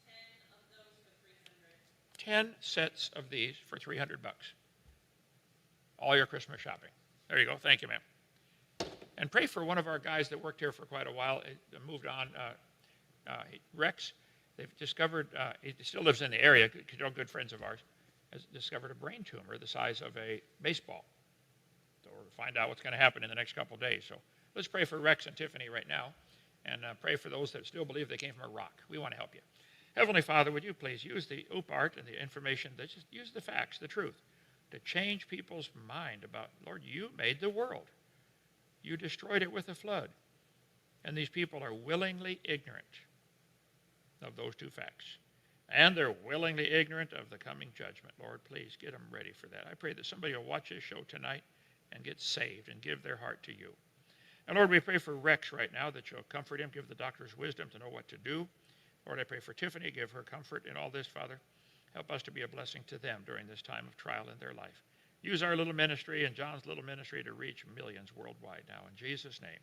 10 of those for $300. 10 sets of these for $300. All your Christmas shopping. There you go. Thank you, ma'am. And pray for one of our guys that worked here for quite a while. Moved on, Rex. They've discovered, he still lives in the area, good friends of ours, has discovered a brain tumor the size of a baseball. So we'll find out what's going to happen in the next couple of days. So let's pray for Rex and Tiffany right now, and pray for those that still believe they came from a rock. We want to help you. Heavenly Father, would you please use the OOP art and the information, just use the facts, the truth, to change people's mind about, Lord, you made the world. You destroyed it with a flood. And these people are willingly ignorant of those two facts. And they're willingly ignorant of the coming judgment. Lord, please get them ready for that. I pray that somebody will watch this show tonight and get saved and give their heart to you. And Lord, we pray for Rex right now, that you'll comfort him, give the doctors wisdom to know what to do. Lord, I pray for Tiffany, give her comfort in all this, Father. Help us to be a blessing to them during this time of trial in their life. Use our little ministry and John's little ministry to reach millions worldwide now. In Jesus' name.